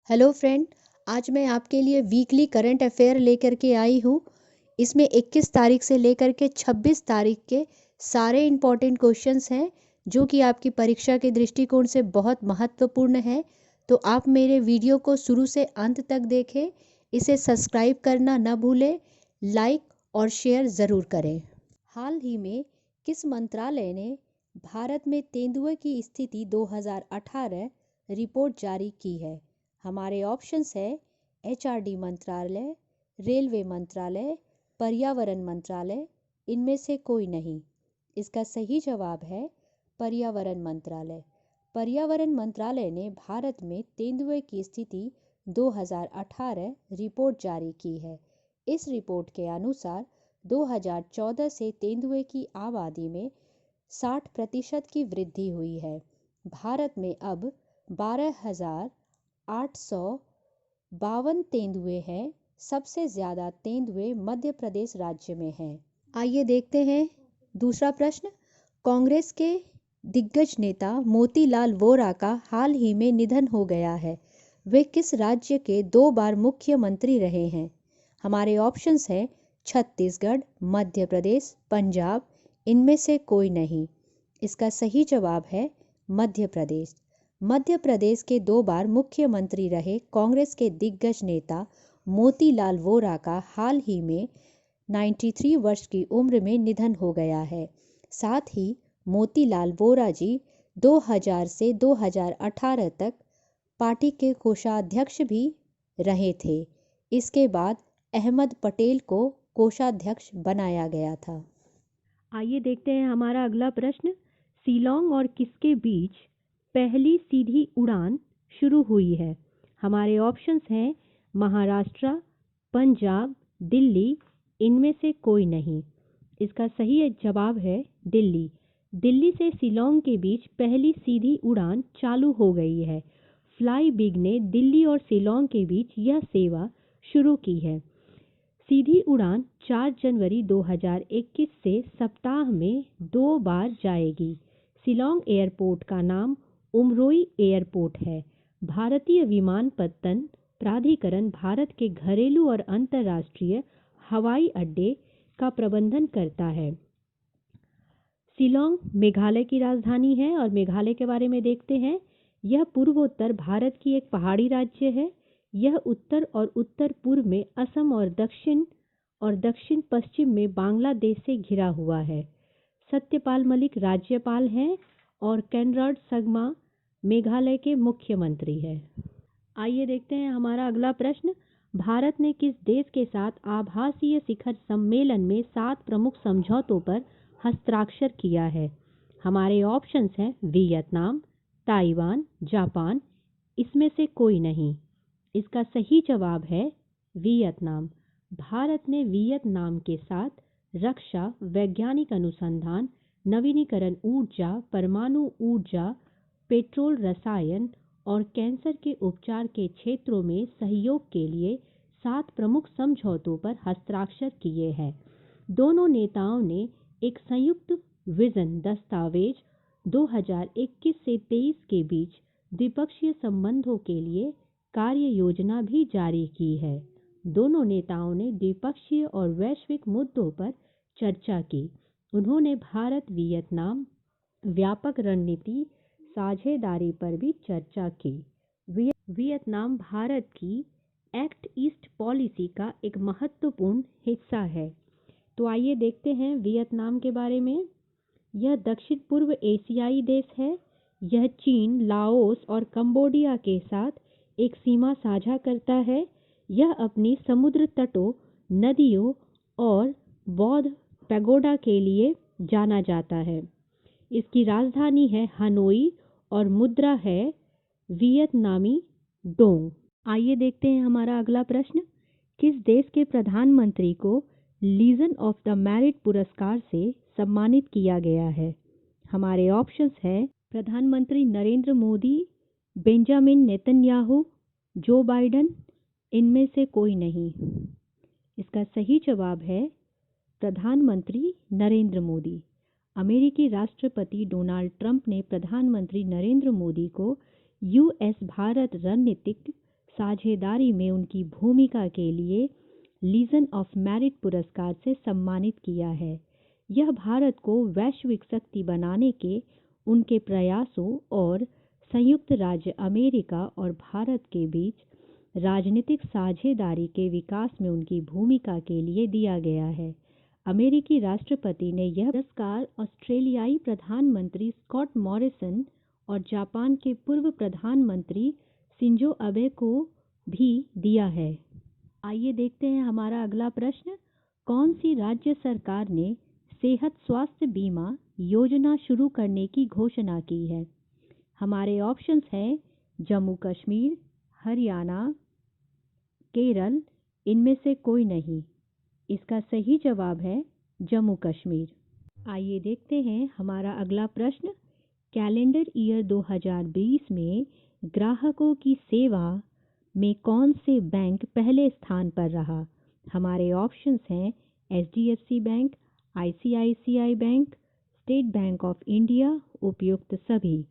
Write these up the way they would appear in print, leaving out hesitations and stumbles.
Hello friend. आज मैं आपके लिए वीकली करंट अफेयर लेकर के आई हूँ। इसमें 21 तारीख से लेकर के 26 तारीख के सारे इम्पोर्टेंट क्वेश्चंस हैं जो कि आपकी परीक्षा के दृष्टिकोण से बहुत महत्वपूर्ण है। तो आप मेरे वीडियो को शुरू से अंत तक देखें, इसे सब्सक्राइब करना न भूलें, लाइक और शेयर ज़रूर करें। हाल ही में किस मंत्रालय ने भारत में तेंदुए की स्थिति 2018 रिपोर्ट जारी की है? हमारे ऑप्शंस है एचआरडी मंत्रालय, रेलवे मंत्रालय, पर्यावरण मंत्रालय, इनमें से कोई नहीं। इसका सही जवाब है पर्यावरण मंत्रालय। पर्यावरण मंत्रालय ने भारत में तेंदुए की स्थिति 2018 रिपोर्ट जारी की है। इस रिपोर्ट के अनुसार 2014 से तेंदुए की आबादी में 60% की वृद्धि हुई है। भारत में अब 12,852 तेंदुए हैं। सबसे ज़्यादा तेंदुए मध्य प्रदेश राज्य में हैं। आइए देखते हैं दूसरा प्रश्न। कांग्रेस के दिग्गज नेता मोतीलाल वोरा का हाल ही में निधन हो गया है। वे किस राज्य के 2 बार मुख्यमंत्री रहे हैं? हमारे ऑप्शंस हैं छत्तीसगढ़, मध्य प्रदेश, पंजाब, इनमें से कोई नहीं। इसका सही जवाब है मध्य प्रदेश। मध्य प्रदेश के 2 बार मुख्यमंत्री रहे कांग्रेस के दिग्गज नेता मोतीलाल वोरा का हाल ही में 93 वर्ष की उम्र में निधन हो गया है। साथ ही मोतीलाल वोरा जी 2000 से 2018 तक पार्टी के कोषाध्यक्ष भी रहे थे। इसके बाद अहमद पटेल को कोषाध्यक्ष बनाया गया था। आइए देखते हैं हमारा अगला प्रश्न। शिलांग और किसके बीच पहली सीधी उड़ान शुरू हुई है? हमारे ऑप्शंस हैं महाराष्ट्र, पंजाब, दिल्ली, इनमें से कोई नहीं। इसका सही जवाब है दिल्ली। दिल्ली से शिलांग के बीच पहली सीधी उड़ान चालू हो गई है। फ्लाई बिग ने दिल्ली और शिलांग के बीच यह सेवा शुरू की है। सीधी उड़ान 4 जनवरी 2021 से सप्ताह में 2 बार जाएगी। शिलांग एयरपोर्ट का नाम उमरोई एयरपोर्ट है। भारतीय विमानपत्तन प्राधिकरण भारत के घरेलू और अंतर्राष्ट्रीय हवाई अड्डे का प्रबंधन करता है। शिलांग मेघालय की राजधानी है और मेघालय के बारे में देखते हैं। यह पूर्वोत्तर भारत की एक पहाड़ी राज्य है। यह उत्तर और उत्तर पूर्व में असम और दक्षिण पश्चिम में बांग्लादेश से घिरा हुआ है। सत्यपाल मलिक राज्यपाल हैं और कॉनराड संगमा मेघालय के मुख्यमंत्री हैं। आइए देखते हैं हमारा अगला प्रश्न। भारत ने किस देश के साथ आभासीय शिखर सम्मेलन में 7 प्रमुख समझौतों पर हस्ताक्षर किया है? हमारे ऑप्शंस हैं वियतनाम, ताइवान, जापान, इसमें से कोई नहीं। इसका सही जवाब है वियतनाम। भारत ने वियतनाम के साथ रक्षा, वैज्ञानिक अनुसंधान, नवीनीकरण ऊर्जा, परमाणु ऊर्जा, पेट्रोल, रसायन और कैंसर के उपचार के क्षेत्रों में सहयोग के लिए 7 प्रमुख समझौतों पर हस्ताक्षर किए हैं। दोनों नेताओं ने एक संयुक्त विजन दस्तावेज 2021 से 23 के बीच द्विपक्षीय संबंधों के लिए कार्य योजना भी जारी की है। दोनों नेताओं ने द्विपक्षीय और वैश्विक मुद्दों पर चर्चा की। उन्होंने भारत वियतनाम व्यापक रणनीति साझेदारी पर भी चर्चा की। वियतनाम भारत की एक्ट ईस्ट पॉलिसी का एक महत्वपूर्ण हिस्सा है। तो आइए देखते हैं वियतनाम के बारे में। यह दक्षिण पूर्व एशियाई देश है। यह चीन, लाओस और कंबोडिया के साथ एक सीमा साझा करता है। यह अपनी समुद्र तटों, नदियों और बौद्ध पैगोडा के लिए जाना जाता है। इसकी राजधानी है हनोई और मुद्रा है वियतनामी डोंग। आइए देखते हैं हमारा अगला प्रश्न। किस देश के प्रधानमंत्री को लीजन ऑफ द मेरिट पुरस्कार से सम्मानित किया गया है? हमारे ऑप्शंस हैं प्रधानमंत्री नरेंद्र मोदी, बेंजामिन नेतन्याहू, जो बाइडन, इनमें से कोई नहीं। इसका सही जवाब है प्रधानमंत्री नरेंद्र मोदी। अमेरिकी राष्ट्रपति डोनाल्ड ट्रंप ने प्रधानमंत्री नरेंद्र मोदी को यूएस भारत रणनीतिक साझेदारी में उनकी भूमिका के लिए लीजन ऑफ मेरिट पुरस्कार से सम्मानित किया है। यह भारत को वैश्विक शक्ति बनाने के उनके प्रयासों और संयुक्त राज्य अमेरिका और भारत के बीच राजनीतिक साझेदारी के विकास में उनकी भूमिका के लिए दिया गया है। अमेरिकी राष्ट्रपति ने यह पुरस्कार ऑस्ट्रेलियाई प्रधानमंत्री स्कॉट मॉरिसन और जापान के पूर्व प्रधानमंत्री शिंजो अबे को भी दिया है। आइए देखते हैं हमारा अगला प्रश्न। कौन सी राज्य सरकार ने सेहत स्वास्थ्य बीमा योजना शुरू करने की घोषणा की है? हमारे ऑप्शंस हैं जम्मू कश्मीर, हरियाणा, केरल, इनमें से कोई नहीं। इसका सही जवाब है जम्मू कश्मीर। आइए देखते हैं हमारा अगला प्रश्न। कैलेंडर ईयर 2020 में ग्राहकों की सेवा में कौन से बैंक पहले स्थान पर रहा? हमारे ऑप्शंस हैं HDFC bank, ICICI bank, state bank of India, उपयुक्त सभी।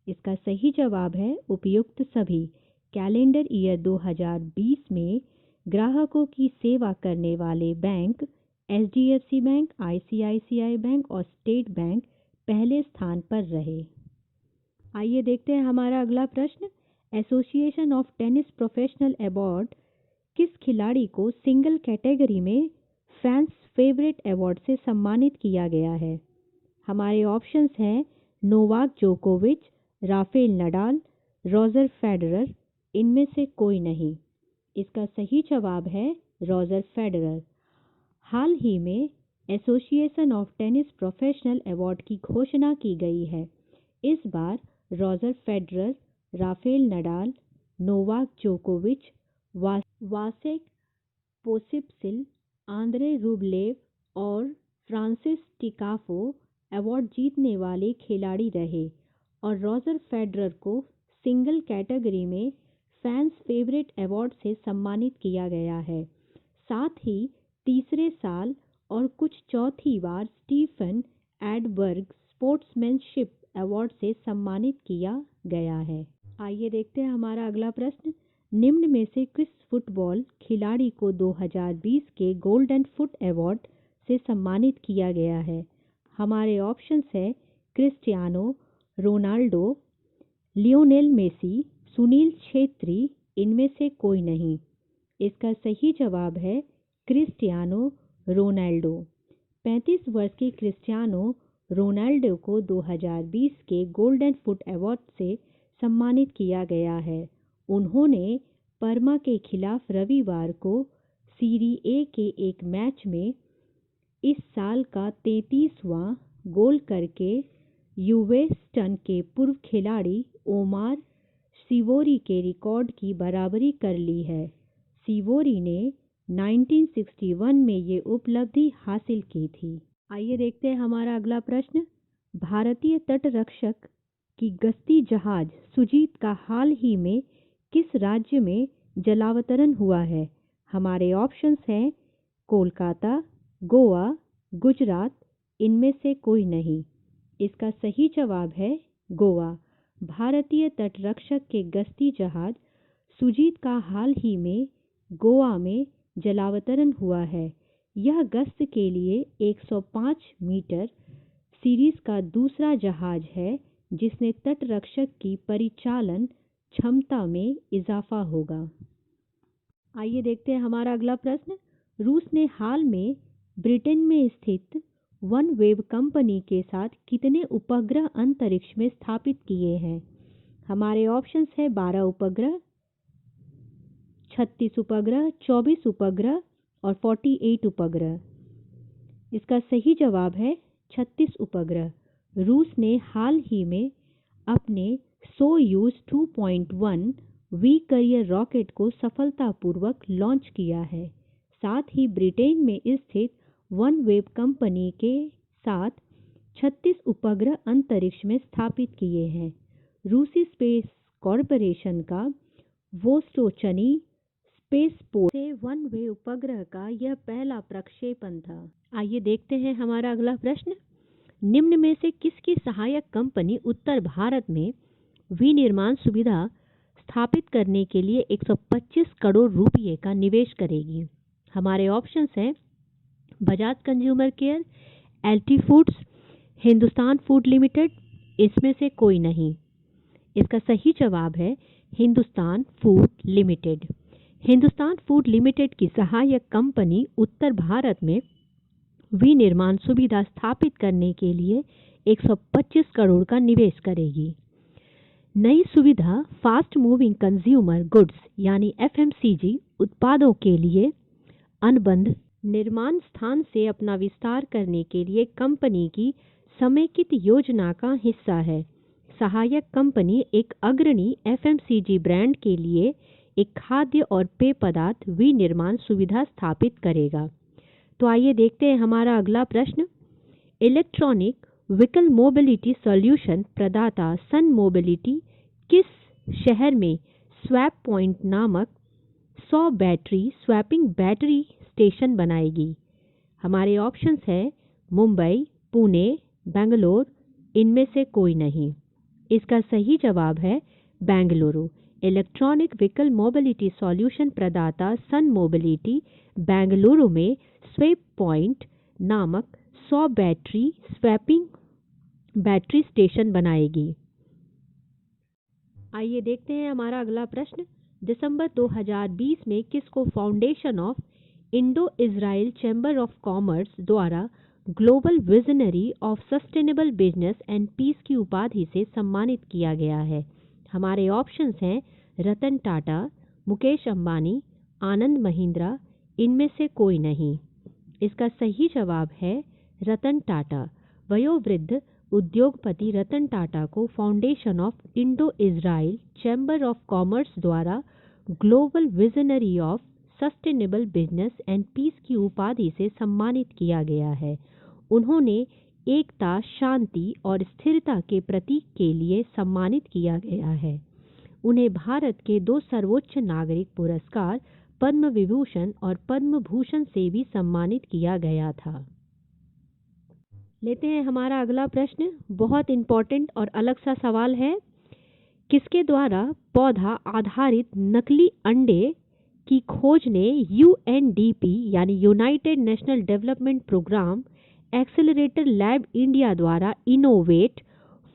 इसका सही जवाब है उपयुक्त सभी। कैलेंडर ईयर 2020 में ग्राहकों की सेवा करने वाले bank HDFC bank, ICICI bank और स्टेट बैंक पहले स्थान पर रहे। आइए देखते हैं हमारा अगला प्रश्न। Association of tennis professional award किस खिलाड़ी को सिंगल कैटेगरी में फैंस फेवरेट अवार्ड से सम्मानित किया गया है? हमारे ऑप्शंस हैं नोवाक जोकोविच, राफेल नडाल, रॉजर फेडरर, इनमें से कोई नहीं। इसका सही जवाब है रॉजर फेडरर। हाल ही में association of tennis professional award की घोषणा की गई है। इस बार Roger Federer, Rafael Nadal, Novak जोकोविच, वासेक पोसिप्सिल, आंद्रे रूबलेव और फ्रांसिस टिकाफो अवार्ड जीतने वाले खिलाड़ी रहे और रॉजर फेडरर को सिंगल कैटेगरी में फैंस फेवरेट अवार्ड से सम्मानित किया गया है। साथ ही तीसरे साल और कुछ चौथी बार स्टीफन एडबर्ग स्पोर्ट्समैनशिप अवार्ड से सम्मानित किया गया है। आइए देखते हैं हमारा अगला प्रश्न। निम्न में से किस फुटबॉल खिलाड़ी को 2020 के गोल्डन फुट अवार्ड से सम्मानित किया गया है? हमारे ऑप्शंस है Cristiano Ronaldo, Lionel Messi, Sunil Chhetri, इनमें से कोई नहीं। इसका सही जवाब है क्रिस्टियानो रोनाल्डो। 35 वर्ष के क्रिस्टियानो रोनाल्डो को 2020 के गोल्डन फुट अवार्ड से सम्मानित किया गया है। उन्होंने परमा के खिलाफ रविवार को सीरी ए के एक मैच में इस साल का 33वां गोल करके यूवेस्टन के पूर्व खिलाड़ी ओमार सिवोरी के रिकॉर्ड की बराबरी कर ली है। सिवोरी ने 1961 में ये उपलब्धि हासिल की थी। आइए देखते हैं हमारा अगला प्रश्न। भारतीय तटरक्षक की गश्ती जहाज सुजीत का हाल ही में किस राज्य में जलावतरण हुआ है? हमारे ऑप्शंस हैं कोलकाता, गोवा, गुजरात, इनमें से कोई नहीं। इसका सही जवाब है गोवा। भारतीय तटरक्षक के गश्ती जहाज सुजीत का हाल ही में गोवा में जलावतरण हुआ है। यह गश्त के लिए 105 मीटर सीरीज का दूसरा जहाज है जिसने तटरक्षक की परिचालन क्षमता में इजाफा होगा। आइए देखते हैं हमारा अगला प्रश्न। रूस ने हाल में ब्रिटेन में स्थित वन वेब कंपनी के साथ कितने उपग्रह अंतरिक्ष में स्थापित किए हैं? हमारे ऑप्शंस है 12 उपग्रह, 36 उपग्रह, 24 उपग्रह और 48 उपग्रह। इसका सही जवाब है 36 उपग्रह। रूस ने हाल ही में अपने सोयूज 2.1 वी करियर रॉकेट को सफलतापूर्वक लॉन्च किया है। साथ ही ब्रिटेन में स्थित वन वेब कंपनी के साथ 36 उपग्रह अंतरिक्ष में स्थापित किए हैं। रूसी स्पेस कॉरपोरेशन का वोस्टोचनी स्पेसपोर्ट से वन वे उपग्रह का यह पहला प्रक्षेपण था। आइए देखते हैं हमारा अगला प्रश्न। निम्न में से किसकी सहायक कंपनी उत्तर भारत में विनिर्माण सुविधा स्थापित करने के लिए 125 करोड़ रुपये का निवेश करेगी। हमारे ऑप्शंस हैं Bajaj consumer care, LT foods, Hindustan food limited, इसमें से कोई नहीं। इसका सही जवाब है Hindustan food limited. Hindustan food limited की सहायक कंपनी उत्तर भारत में विनिर्माण सुविधा स्थापित करने के लिए 125 करोड़ का निवेश करेगी। नई सुविधा फास्ट मूविंग कंज्यूमर गुड्स यानी एफएमसीजी उत्पादों के लिए अनुबंध निर्माण स्थान से अपना विस्तार करने के लिए कंपनी की समेकित योजना का हिस्सा है। सहायक कंपनी एक अग्रणी एफएमसीजी ब्रांड के लिए एक खाद्य और पेय पदार्थ विनिर्माण सुविधा स्थापित करेगा। तो आइए देखते हैं हमारा अगला प्रश्न। इलेक्ट्रॉनिक व्हीकल मोबिलिटी सॉल्यूशन प्रदाता सन मोबिलिटी किस शहर में स्वैप पॉइंट नामक 100 बैटरी स्वैपिंग बैटरी स्टेशन बनाएगी? हमारे ऑप्शंस हैं मुंबई, पुणे, बेंगलोर, इनमें से कोई नहीं। इसका सही जवाब है Bengaluru. Electronic vehicle mobility solution प्रदाता सन मोबिलिटी बेंगलुरु में स्वैप पॉइंट नामक 100 बैटरी स्वैपिंग बैटरी स्टेशन बनाएगी। आइए देखते हैं हमारा अगला प्रश्न। दिसंबर 2020 में किसको foundation of Indo Israel chamber of commerce द्वारा global visionary of sustainable business and peace की उपाधि से सम्मानित किया गया है? हमारे ऑप्शंस हैं रतन टाटा, मुकेश अंबानी, आनंद महिंद्रा, इनमें से कोई नहीं। इसका सही जवाब है रतन टाटा। वयोवृद्ध उद्योगपति रतन टाटा को foundation of Indo Israel chamber of commerce द्वारा global visionary of sustainable business and peace की उपाधि से सम्मानित किया गया है। उन्होंने एकता, शांति और स्थिरता के प्रतीक के लिए सम्मानित किया गया है। उन्हें भारत के 2 सर्वोच्च नागरिक पुरस्कार पद्म विभूषण और पद्म भूषण से भी सम्मानित किया गया था। लेते हैं हमारा अगला प्रश्न। बहुत इंपॉर्टेंट और अलग सा सवाल है। किसके द्वारा पौधा आधारित नकली अंडे की खोज ने यूएनडीपी यानी united national development programme accelerator lab India द्वारा इनोवेट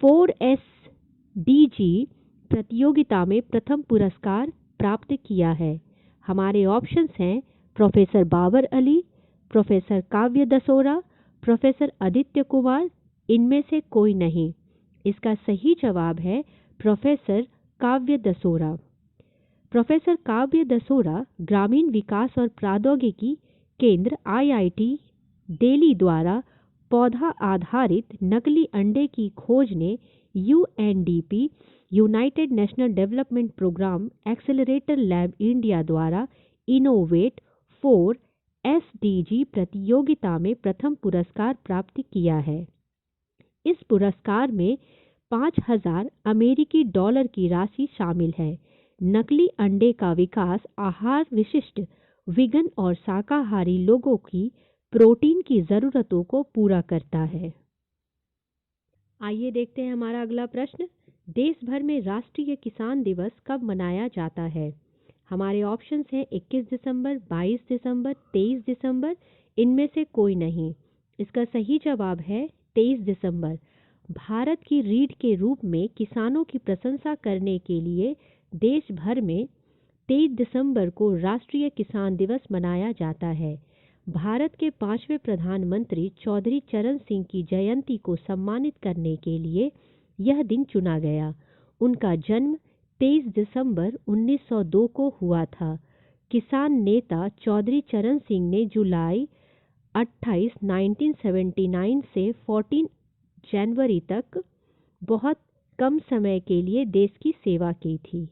4SDG प्रतियोगिता में प्रथम पुरस्कार प्राप्त किया है? हमारे ऑप्शंस हैं प्रोफेसर बाबर अली, प्रोफेसर काव्य दसोरा, प्रोफेसर आदित्य कुमार, इनमें से कोई नहीं। इसका सही जवाब है प्रोफेसर काव्य दसोरा। प्रोफेसर काव्य दसोरा ग्रामीण विकास और प्रौद्योगिकी केंद्र IIT दिल्ली द्वारा पौधा आधारित नकली अंडे की खोज ने UNDP united national development programme accelerator lab India द्वारा इनोवेट 4SDG प्रतियोगिता में प्रथम पुरस्कार प्राप्त किया है। इस पुरस्कार में 5,000 अमेरिकी डॉलर की राशि शामिल है। नकली अंडे का विकास आहार विशिष्ट विगन और शाकाहारी लोगों की प्रोटीन की ज़रूरतों को पूरा करता है। आइए देखते हैं हमारा अगला प्रश्न। देश भर में राष्ट्रीय किसान दिवस कब मनाया जाता है? हमारे ऑप्शंस हैं 21 दिसंबर, 22 दिसंबर, 23 दिसंबर, इनमें से कोई नहीं। इसका सही जवाब है 23 दिसंबर। भारत की रीढ़ के रूप में किसानों की प्रशंसा करने के लिए देश भर में 23 दिसंबर को राष्ट्रीय किसान दिवस मनाया जाता है। भारत के 5वें प्रधानमंत्री चौधरी चरण सिंह की जयंती को सम्मानित करने के लिए यह दिन चुना गया। उनका जन्म 23 दिसंबर 1902 को हुआ था। किसान नेता चौधरी चरण सिंह ने जुलाई 28, 1979 से 14 जनवरी तक बहुत कम समय के लिए देश की सेवा की थी।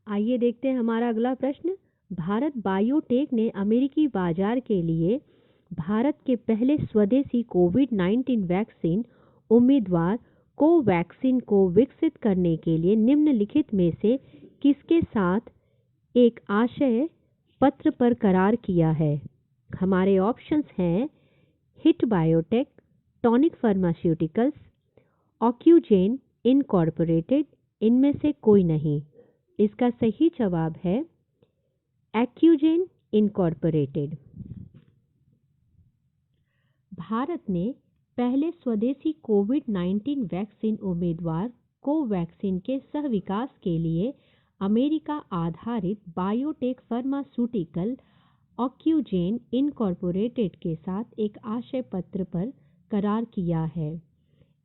आइए देखते हैं हमारा अगला प्रश्न। भारत बायोटेक ने अमेरिकी बाजार के लिए भारत के पहले स्वदेशी कोविड-19 वैक्सीन उम्मीदवार कोवैक्सीन को विकसित करने के लिए निम्नलिखित में से किसके साथ एक आशय पत्र पर करार किया है? हमारे ऑप्शंस हैं हिट बायोटेक, टॉनिक फार्मास्यूटिकल्स, ऑक्यूजेन इनकॉर्पोरेटेड, इनमें से कोई नहीं। इसका सही जवाब है एक्यूजेन इनकॉर्पोरेटेड। भारत ने पहले स्वदेशी कोविड-19 वैक्सीन उम्मीदवार कोवैक्सीन के सह विकास के लिए अमेरिका आधारित बायोटेक फार्मास्यूटिकल एक्यूजेन इनकॉर्पोरेटेड के साथ एक आशय पत्र पर करार किया है।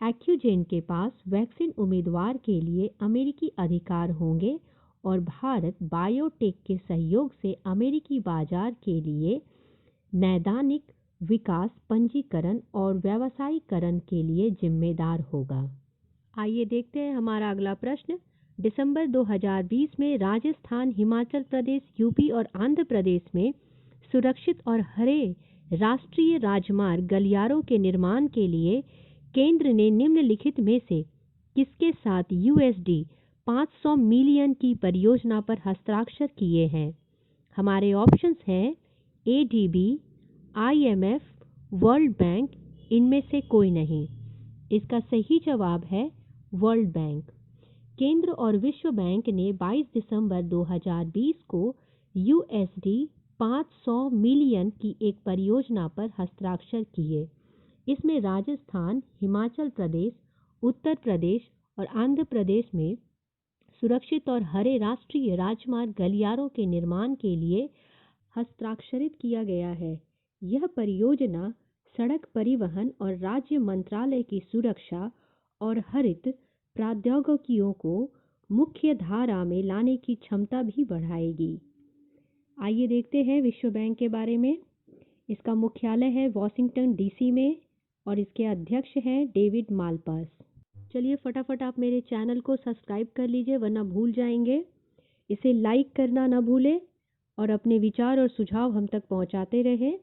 एक्यूजेन के पास वैक्सीन उम्मीदवार के लिए अमेरिकी अधिकार होंगे और भारत बायोटेक के सहयोग से अमेरिकी बाजार के लिए नैदानिक विकास, पंजीकरण और व्यावसायीकरण के लिए जिम्मेदार होगा। आइए देखते हैं हमारा अगला प्रश्न। दिसंबर 2020 में राजस्थान, हिमाचल प्रदेश, यूपी और आंध्र प्रदेश में सुरक्षित और हरे राष्ट्रीय राजमार्ग गलियारों के निर्माण के लिए केंद्र ने निम्नलिखित में से किसके साथ USD 500 मिलियन की परियोजना पर हस्ताक्षर किए हैं? हमारे ऑप्शंस हैं ADB, IMF, वर्ल्ड बैंक, इनमें से कोई नहीं। इसका सही जवाब है वर्ल्ड बैंक। केंद्र और विश्व बैंक ने 22 दिसंबर 2020 को USD 500 मिलियन की एक परियोजना पर हस्ताक्षर किए। इसमें राजस्थान, हिमाचल प्रदेश, उत्तर प्रदेश और आंध्र प्रदेश में सुरक्षित और हरे राष्ट्रीय राजमार्ग गलियारों के निर्माण के लिए हस्ताक्षरित किया गया है। यह परियोजना सड़क परिवहन और राज्य मंत्रालय की सुरक्षा और हरित प्रौद्योगिकियों को मुख्य धारा में लाने की क्षमता भी बढ़ाएगी। आइए देखते हैं विश्व बैंक के बारे में। इसका मुख्यालय है वॉशिंगटन DC में और इसके अध्यक्ष हैं डेविड मालपास। चलिए फटाफट आप मेरे चैनल को सब्सक्राइब कर लीजिए वरना भूल जाएंगे। इसे लाइक करना ना भूलें और अपने विचार और सुझाव हम तक पहुंचाते रहें।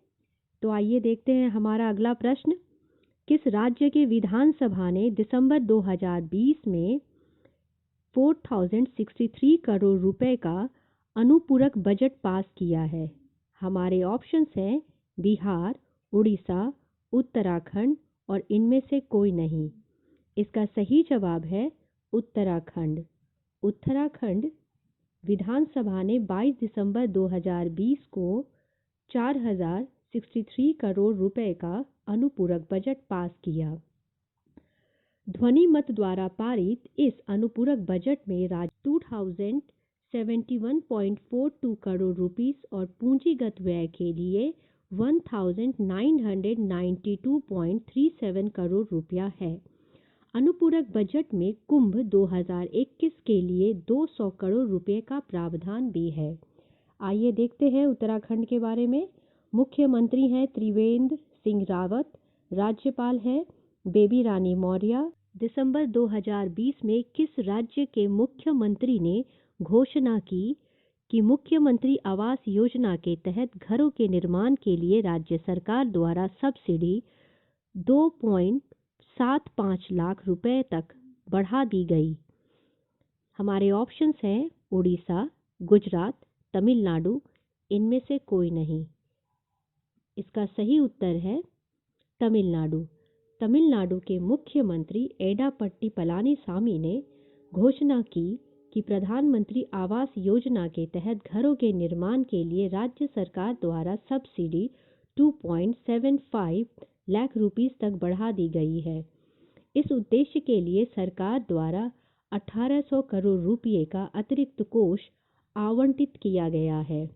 तो आइए देखते हैं हमारा अगला प्रश्न। किस राज्य की विधानसभा ने दिसंबर 2020 में 4063 करोड़ रुपए का अनुपूरक बजट पास किया है? हमारे ऑप्शंस हैं बिहार, उड़ीसा, उत्तराखंड और इनमें से कोई नहीं। इसका सही जवाब है उत्तराखंड। उत्तराखंड विधानसभा ने 22 दिसंबर 2020 को 4063 करोड़ रुपए का अनुपूरक बजट पास किया। ध्वनि मत द्वारा पारित इस अनुपूरक बजट में राज्य 2071.42 करोड़ रुपीस और पूंजीगत व्यय के लिए 1992.37 करोड़ रुपया है। अनुपूरक बजट में कुंभ 2021 के लिए 200 करोड़ रुपए का प्रावधान भी है। आइए देखते हैं उत्तराखंड के बारे में। मुख्यमंत्री हैं त्रिवेंद्र सिंह रावत, राज्यपाल है बेबी रानी मौर्य। दिसंबर 2020 में किस राज्य के मुख्यमंत्री ने घोषणा की कि मुख्यमंत्री आवास योजना के तहत घरों के निर्माण के लिए राज्य सरकार द्वारा सब्सिडी 2.75 लाख रुपए तक बढ़ा दी गई? हमारे ऑप्शंस हैं उड़ीसा, गुजरात, तमिलनाडु, इनमें से कोई नहीं। इसका सही उत्तर है तमिलनाडु। तमिलनाडु के मुख्यमंत्री एडापट्टी पलानीसामी ने घोषणा की कि प्रधानमंत्री आवास योजना के तहत घरों के निर्माण के लिए राज्य सरकार द्वारा सब्सिडी 2.75 लाख रुपीस तक बढ़ा दी गई है। इस उद्देश्य के लिए सरकार द्वारा 1800 करोड़ रुपये का अतिरिक्त कोष आवंटित किया गया है।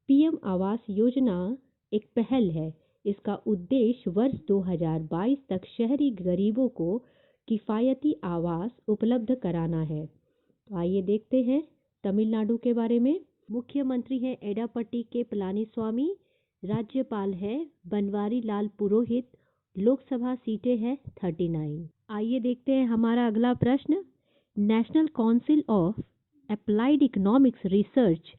PM आवास योजना एक पहल है। इसका उद्देश्य वर्ष 2022 तक शहरी गरीबों को किफ़ायती आवास उपलब्ध कराना है। तो आइए देखते हैं तमिलनाडु के बारे में। मुख्यमंत्री हैं एडापट्टी के पलानीस्वामी, राज्यपाल है बनवारी लाल पुरोहित, लोकसभा सीटें हैं 39। आइए देखते हैं हमारा अगला प्रश्न। National council of applied economics research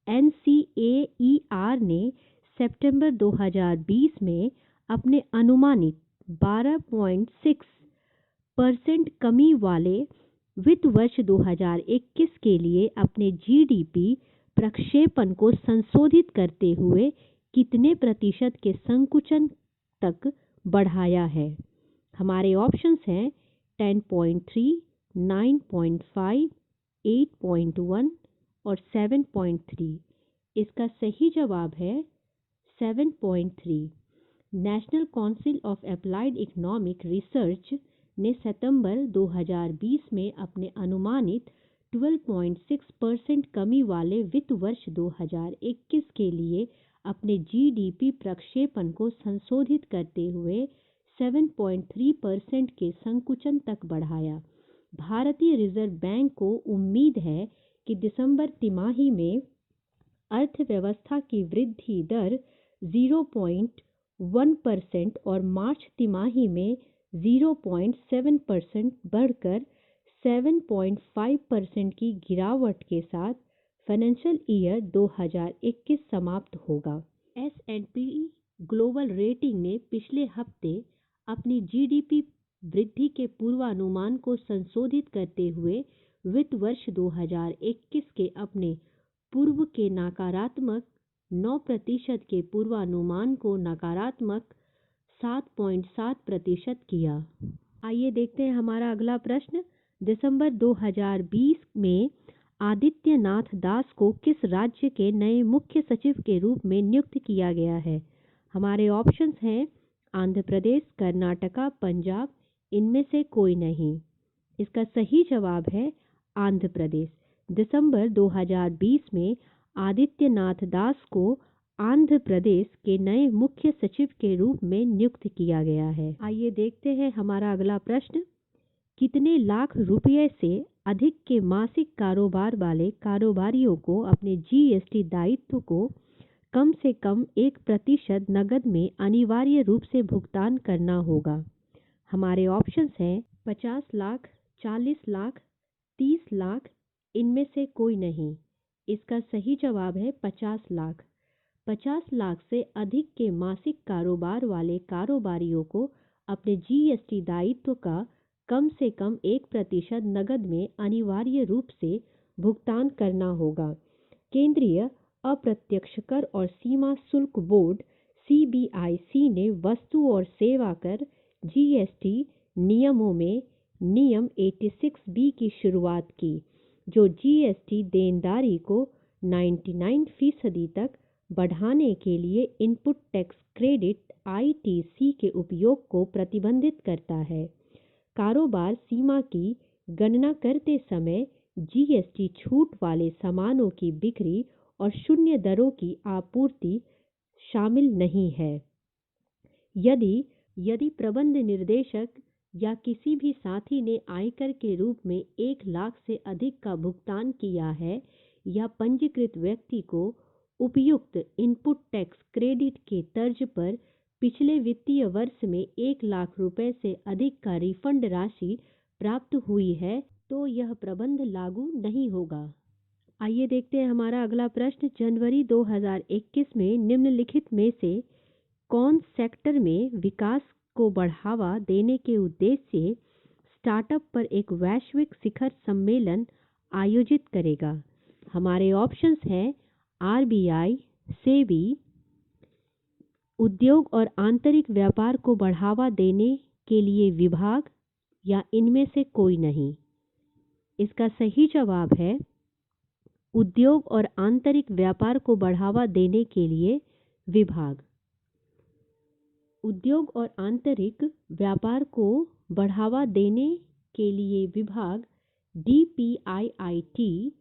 NCAER ने सितंबर 2020 में अपने अनुमानित 12.6% कमी वाले वित्त वर्ष 2021 के लिए अपने GDP प्रक्षेपण को संशोधित करते हुए कितने प्रतिशत के संकुचन तक बढ़ाया है? हमारे ऑप्शंस हैं 10.3, 9.5, 8.1 और 7.3। इसका सही जवाब है 7.3। National council of applied economic research ने सितंबर 2020 में अपने अनुमानित 12.6% कमी वाले वित्त वर्ष 2021 के लिए अपने जीडीपी प्रक्षेपण को संशोधित करते हुए 7.3% के संकुचन तक बढ़ाया। भारतीय रिजर्व बैंक को उम्मीद है कि दिसंबर तिमाही में अर्थव्यवस्था की वृद्धि दर 0.1% और मार्च तिमाही में 0.7% बढ़कर 7.5% की गिरावट के साथ फाइनेंशियल ईयर 2021 समाप्त होगा। S&P ग्लोबल रेटिंग ने पिछले हफ्ते अपनी जीडीपी वृद्धि के पूर्वानुमान को संशोधित करते हुए वित्त वर्ष 2021 के अपने पूर्व के नकारात्मक 9% के पूर्वानुमान को नकारात्मक 7.7% किया। आइए देखते हैं हमारा अगला प्रश्न। दिसंबर 2020 में आदित्यनाथ दास को किस राज्य के नए मुख्य सचिव के रूप में नियुक्त किया गया है? हमारे ऑप्शंस हैं आंध्र प्रदेश, कर्नाटका, पंजाब, इनमें से कोई नहीं। इसका सही जवाब है आंध्र प्रदेश। दिसंबर 2020 में आदित्यनाथ दास को आंध्र प्रदेश के नए मुख्य सचिव के रूप में नियुक्त किया गया है। आइए देखते हैं हमारा अगला प्रश्न। कितने लाख रुपये से अधिक के मासिक कारोबार वाले कारोबारियों को अपने जीएसटी दायित्व को कम से कम 1% नकद में अनिवार्य रूप से भुगतान करना होगा? हमारे ऑप्शंस हैं 50 लाख, 40 लाख, 30 लाख, इनमें से कोई नहीं। इसका सही जवाब है 50 लाख। 50 लाख से अधिक के मासिक कारोबार वाले कारोबारियों को अपने जीएसटी दायित्व का कम से कम 1% नकद में अनिवार्य रूप से भुगतान करना होगा। केंद्रीय अप्रत्यक्ष कर और सीमा शुल्क बोर्ड सीबीआईसी ने वस्तु और सेवा कर जीएसटी नियमों में नियम 86B की शुरुआत की, जो जीएसटी देनदारी को 99% तक बढ़ाने के लिए इनपुट टैक्स क्रेडिट आईटीसी के उपयोग को प्रतिबंधित करता है। कारोबार सीमा की गणना करते समय जीएसटी छूट वाले सामानों की बिक्री और शून्य दरों की आपूर्ति शामिल नहीं है। यदि प्रबंध निर्देशक या किसी भी साथी ने आयकर के रूप में 1 लाख से अधिक का भुगतान किया है या पंजीकृत व्यक्ति को उपयुक्त इनपुट टैक्स क्रेडिट के तर्ज पर पिछले वित्तीय वर्ष में 1 लाख रुपए से अधिक का रिफंड राशि प्राप्त हुई है, तो यह प्रबंध लागू नहीं होगा। आइए देखते हैं हमारा अगला प्रश्न। जनवरी 2021 में निम्नलिखित में से कौन सेक्टर में विकास को बढ़ावा देने के उद्देश्य से स्टार्टअप पर एक वैश्विक शिखर सम्मेलन आयोजित करेगा? हमारे ऑप्शंस हैं आरबीआई, सेबी, उद्योग और आंतरिक व्यापार को बढ़ावा देने के लिए विभाग, या इनमें से कोई नहीं। इसका सही जवाब है उद्योग और आंतरिक व्यापार को बढ़ावा देने के लिए विभाग। उद्योग और आंतरिक व्यापार को बढ़ावा देने के लिए विभाग DPIIT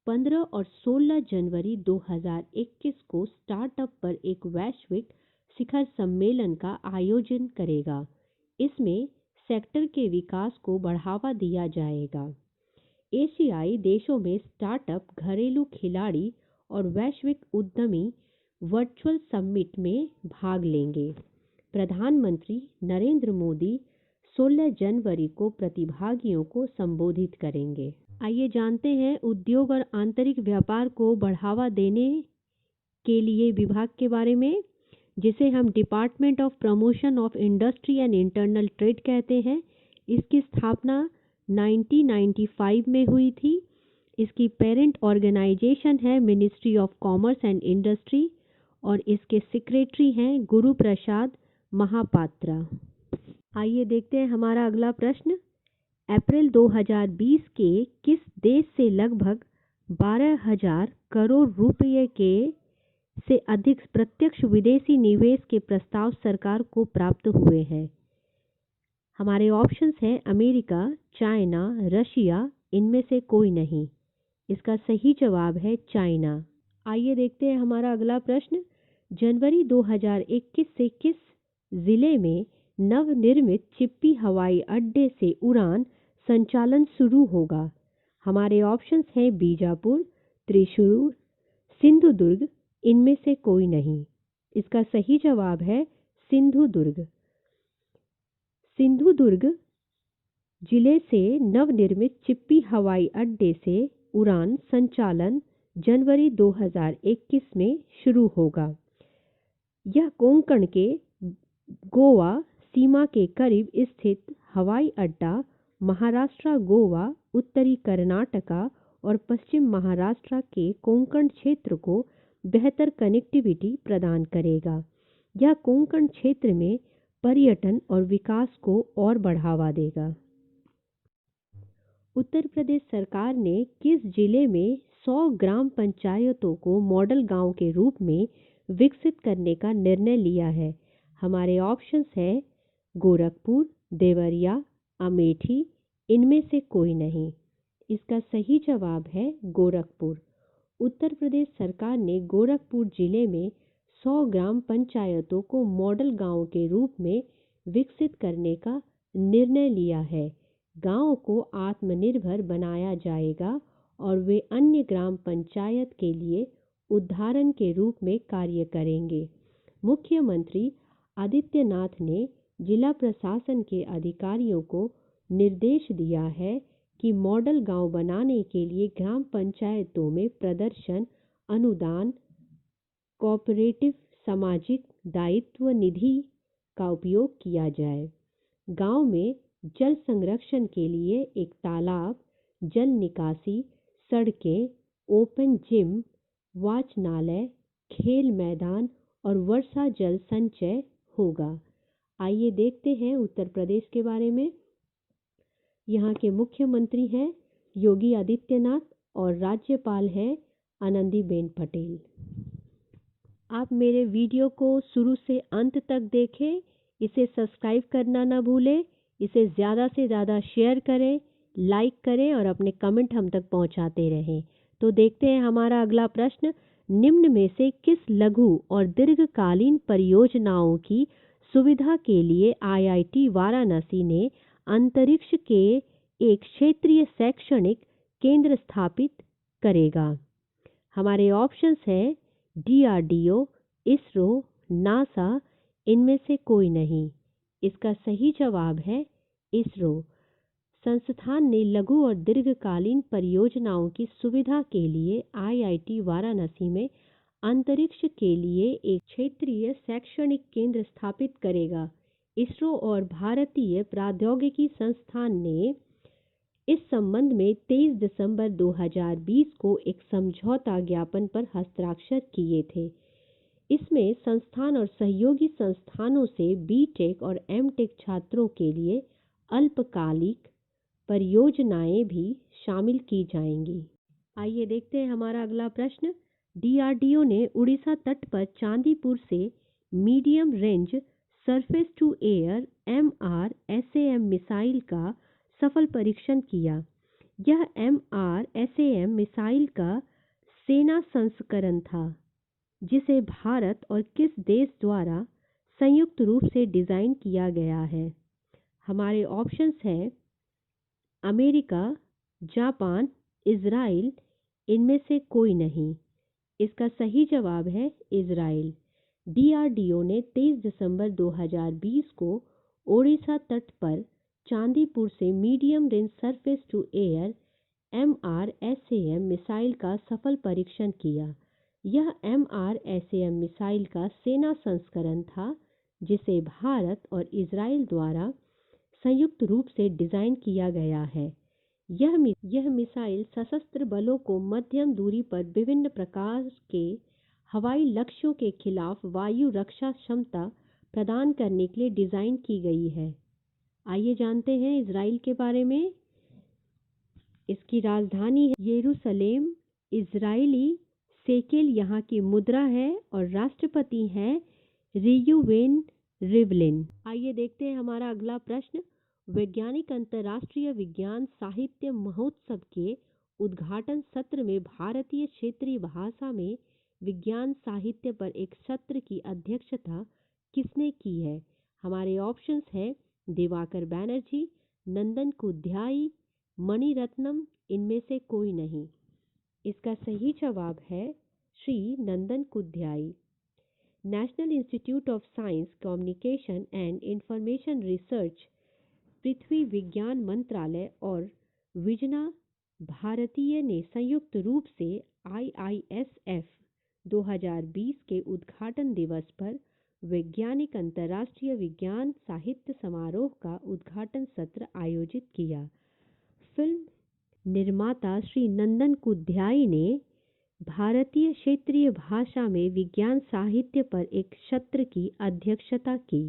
15 और 16 जनवरी 2021 को स्टार्टअप पर एक वैश्विक शिखर सम्मेलन का आयोजन करेगा। इसमें सेक्टर के विकास को बढ़ावा दिया जाएगा। एशियाई देशों में स्टार्टअप, घरेलू खिलाड़ी और वैश्विक उद्यमी वर्चुअल समिट में भाग लेंगे। प्रधानमंत्री नरेंद्र मोदी 16 जनवरी को प्रतिभागियों को संबोधित करेंगे। आइए जानते हैं उद्योग और आंतरिक व्यापार को बढ़ावा देने के लिए विभाग के बारे में, जिसे हम department of promotion of industry and internal trade कहते हैं। इसकी स्थापना 1995 में हुई थी। इसकी पेरेंट ऑर्गेनाइजेशन है ministry of commerce and industry और इसके सेक्रेटरी हैं गुरु प्रसाद महापात्रा। आइए देखते हैं हमारा अगला प्रश्न। अप्रैल 2020 के किस देश से लगभग 12,000 करोड़ रुपये के से अधिक प्रत्यक्ष विदेशी निवेश के प्रस्ताव सरकार को प्राप्त हुए हैं। हमारे ऑप्शंस हैं अमेरिका, चाइना, रशिया, इनमें से कोई नहीं। इसका सही जवाब है चाइना। आइए देखते हैं हमारा अगला प्रश्न। जनवरी 2021 से किस जिले में नवनिर्मित चिप्पी हवाई अड्डे से उड़ान संचालन शुरू होगा? हमारे ऑप्शंस हैं बीजापुर, त्रिशूर, सिंधुदुर्ग, इनमें से कोई नहीं। इसका सही जवाब है सिंधुदुर्ग। सिंधुदुर्ग जिले से नवनिर्मित चिप्पी हवाई अड्डे से उड़ान संचालन जनवरी 2021 में शुरू होगा। यह कोंकण के गोवा सीमा के करीब स्थित हवाई अड्डा महाराष्ट्र, गोवा, उत्तरी कर्नाटका और पश्चिम महाराष्ट्र के कोंकण क्षेत्र को बेहतर कनेक्टिविटी प्रदान करेगा। यह कोंकण क्षेत्र में पर्यटन और विकास को और बढ़ावा देगा। उत्तर प्रदेश सरकार ने किस जिले में 100 ग्राम पंचायतों को मॉडल गांव के रूप में विकसित करने का निर्णय लिया है? हमारे ऑप्शंस हैं गोरखपुर, देवरिया, अमेठी, इनमें से कोई नहीं। इसका सही जवाब है गोरखपुर। उत्तर प्रदेश सरकार ने गोरखपुर जिले में 100 ग्राम पंचायतों को मॉडल गांव के रूप में विकसित करने का निर्णय लिया है। गांव को आत्मनिर्भर बनाया जाएगा और वे अन्य ग्राम पंचायत के लिए उदाहरण के रूप में कार्य करेंगे। मुख्यमंत्री आदित्यनाथ ने जिला प्रशासन के अधिकारियों को निर्देश दिया है कि मॉडल गांव बनाने के लिए ग्राम पंचायतों में प्रदर्शन अनुदान, कोऑपरेटिव सामाजिक दायित्व निधि का उपयोग किया जाए। गांव में जल संरक्षण के लिए एक तालाब, जल निकासी, सड़कें, ओपन जिम, वाचनालय, खेल मैदान और वर्षा जल संचय होगा। आइए देखते हैं उत्तर प्रदेश के बारे में। यहाँ के मुख्यमंत्री हैं योगी आदित्यनाथ और राज्यपाल हैं आनंदीबेन पटेल। आप मेरे वीडियो को शुरू से अंत तक देखें, इसे सब्सक्राइब करना ना भूलें, इसे ज़्यादा से ज़्यादा शेयर करें, लाइक करें और अपने कमेंट हम तक पहुंचाते रहें। तो देखते हैं हमारा अगला प्रश्न। निम्न में से किस लघु और दीर्घकालीन परियोजनाओं की सुविधा के लिए IIT वाराणसी ने अंतरिक्ष के एक क्षेत्रीय शैक्षणिक केंद्र स्थापित करेगा? हमारे ऑप्शंस हैं DRDO, इसरो, नासा, इनमें से कोई नहीं। इसका सही जवाब है इसरो। संस्थान ने लघु और दीर्घकालीन परियोजनाओं की सुविधा के लिए IIT वाराणसी में अंतरिक्ष के लिए एक क्षेत्रीय शैक्षणिक केंद्र स्थापित करेगा। इसरो और भारतीय प्रौद्योगिकी संस्थान ने इस संबंध में 23 दिसंबर 2020 को एक समझौता ज्ञापन पर हस्ताक्षर किए थे। इसमें संस्थान और सहयोगी संस्थानों से BTech और MTech छात्रों के लिए अल्पकालिक परियोजनाएं भी शामिल की जाएंगी। आइए देखते हैं हमारा अगला प्रश्न। DRDO ने उड़ीसा तट पर चांदीपुर से medium range surface to air MRSAM missile का सफल परीक्षण किया। यह MRSAM मिसाइल का सेना संस्करण था, जिसे भारत और किस देश द्वारा संयुक्त रूप से डिज़ाइन किया गया है? हमारे ऑप्शंस हैं अमेरिका, जापान, इजराइल, इनमें से कोई नहीं। इसका सही जवाब है इजराइल। DRDO ने 23 दिसंबर 2020 को ओडिशा तट पर चांदीपुर से medium range surface to air MRSAM missile का सफल परीक्षण किया। यह MRSAM मिसाइल का सेना संस्करण था, जिसे भारत और इजराइल द्वारा संयुक्त रूप से डिज़ाइन किया गया है। यह मिसाइल सशस्त्र बलों को मध्यम दूरी पर विभिन्न प्रकार के हवाई लक्ष्यों के खिलाफ वायु रक्षा क्षमता प्रदान करने के लिए डिज़ाइन की गई है। आइए जानते हैं इजराइल के बारे में। इसकी राजधानी है यरूशलेम। इजरायली शेकेल यहाँ की मुद्रा है और राष्ट्रपति हैं रियूवेन रिवलिन। आइए देखते हैं हमारा अगला प्रश्न। वैज्ञानिक अंतर्राष्ट्रीय विज्ञान साहित्य महोत्सव के उद्घाटन सत्र में भारतीय क्षेत्रीय भाषा में विज्ञान साहित्य पर एक सत्र की अध्यक्षता किसने की है? हमारे ऑप्शंस है दिवाकर बैनर्जी, नंदन कुद्याई, मणिरत्नम, इनमें से कोई नहीं। इसका सही जवाब है Shri Nandan Kudyai. National institute of science communication and information research, पृथ्वी विज्ञान मंत्रालय और विजना भारतीय ने संयुक्त रूप से IISF 2020 के उद्घाटन दिवस पर वैज्ञानिक अंतर्राष्ट्रीय विज्ञान साहित्य समारोह का उद्घाटन सत्र आयोजित किया। फिल्म निर्माता श्री नंदन कुद्याई ने भारतीय क्षेत्रीय भाषा में विज्ञान साहित्य पर एक सत्र की अध्यक्षता की।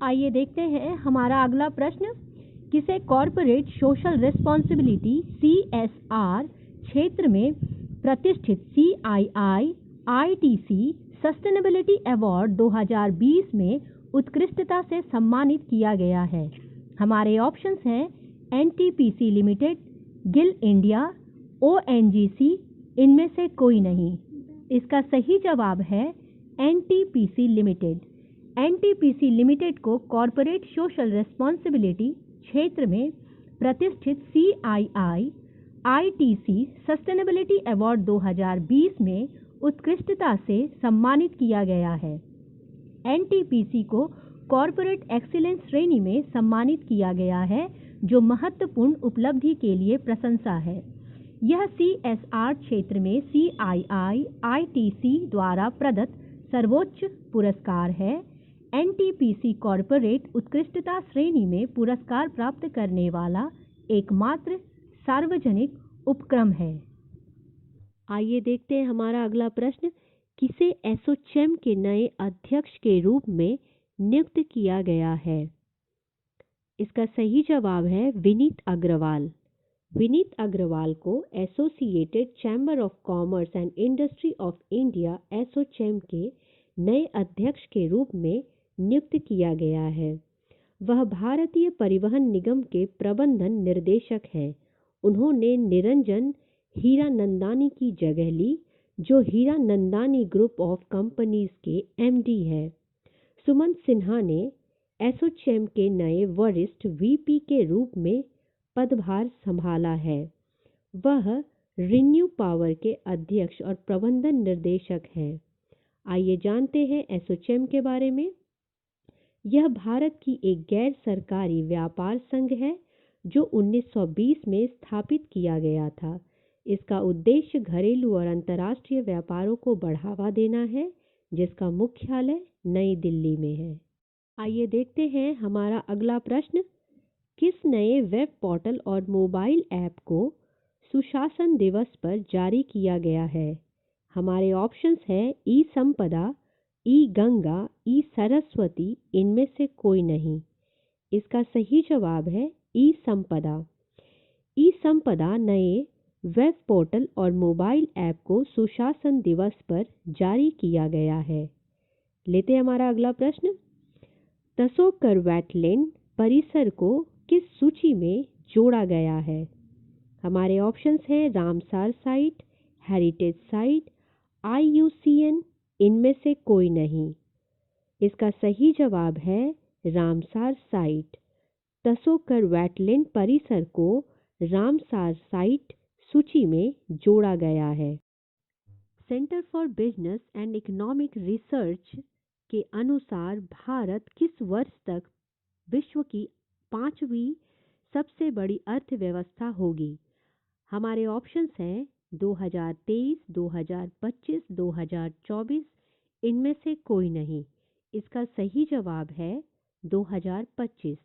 आइए देखते हैं हमारा अगला प्रश्न। किसे कॉर्पोरेट सोशल रिस्पॉन्सिबिलिटी CSR क्षेत्र में प्रतिष्ठित CII ITC सस्टेनेबिलिटी अवार्ड 2020 में उत्कृष्टता से सम्मानित किया गया है? हमारे ऑप्शंस हैं NTPC limited, Gill India, ONGC, इनमें से कोई नहीं। इसका सही जवाब है NTPC लिमिटेड। NTPC लिमिटेड को कॉर्पोरेट सोशल रिस्पॉन्सिबिलिटी क्षेत्र में प्रतिष्ठित CII ITC सस्टेनेबिलिटी अवार्ड 2020 में उत्कृष्टता से सम्मानित किया गया है। NTPC को कॉर्पोरेट एक्सीलेंस श्रेणी में सम्मानित किया गया है, जो महत्वपूर्ण उपलब्धि के लिए प्रशंसा है। यह CSR क्षेत्र में CII ITC द्वारा प्रदत्त सर्वोच्च पुरस्कार है। NTPC कॉर्पोरेट उत्कृष्टता श्रेणी में पुरस्कार प्राप्त करने वाला एकमात्र सार्वजनिक उपक्रम है। आइए देखते हैं हमारा अगला प्रश्न। किसे एसोचैम के नए अध्यक्ष के रूप में नियुक्त किया गया है? इसका सही जवाब है विनीत अग्रवाल। विनीत अग्रवाल को associated chamber of commerce and industry of India ASSOCHAM के नए अध्यक्ष के रूप में नियुक्त किया गया है। वह भारतीय परिवहन निगम के प्रबंधन निर्देशक हैं। उन्होंने निरंजन हीरानंदानी की जगह ली, जो हीरानंदानी ग्रुप ऑफ कंपनीज के MD है। सुमन सिन्हा ने एसोचैम के नए वरिष्ठ VP के रूप में पदभार संभाला है। वह रिन्यू पावर के अध्यक्ष और प्रबंधन निर्देशक हैं। आइए जानते हैं एसोचैम के बारे में। यह भारत की एक गैर सरकारी व्यापार संघ है जो 1920 में स्थापित किया गया था। इसका उद्देश्य घरेलू और अंतर्राष्ट्रीय व्यापारों को बढ़ावा देना है, जिसका मुख्यालय नई दिल्ली में है। आइए देखते हैं हमारा अगला प्रश्न। किस नए वेब पोर्टल और मोबाइल ऐप को सुशासन दिवस पर जारी किया गया है? हमारे ऑप्शंस हैं ई संपदा, ई गंगा, ई सरस्वती, इनमें से कोई नहीं। इसका सही जवाब है ई संपदा। ई संपदा नए वेब पोर्टल और मोबाइल ऐप को सुशासन दिवस पर जारी किया गया है। लेते हैं हमारा अगला प्रश्न। तसोकर वेटलैंड परिसर को किस सूची में जोड़ा गया है? हमारे ऑप्शंस हैं Ramsar site, heritage site, IUCN, इनमें से कोई नहीं। इसका सही जवाब है रामसार साइट। तसोकर वेटलैंड परिसर को रामसार साइट सूची में जोड़ा गया है। Centre for business and economic research के अनुसार भारत किस वर्ष तक विश्व की 5वीं सबसे बड़ी अर्थव्यवस्था होगी? हमारे ऑप्शंस हैं 2023, 2025, 2024, इनमें से कोई नहीं। इसका सही जवाब है 2025।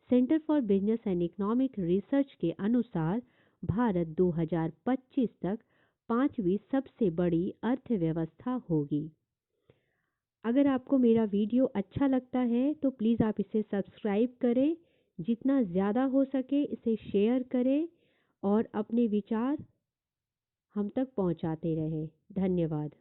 Centre for business and economic research के अनुसार भारत 2025 तक 5वीं सबसे बड़ी अर्थव्यवस्था होगी। अगर आपको मेरा वीडियो अच्छा लगता है तो प्लीज़ आप इसे सब्सक्राइब करें, जितना ज़्यादा हो सके इसे शेयर करें और अपने विचार हम तक पहुंचाते रहें। धन्यवाद।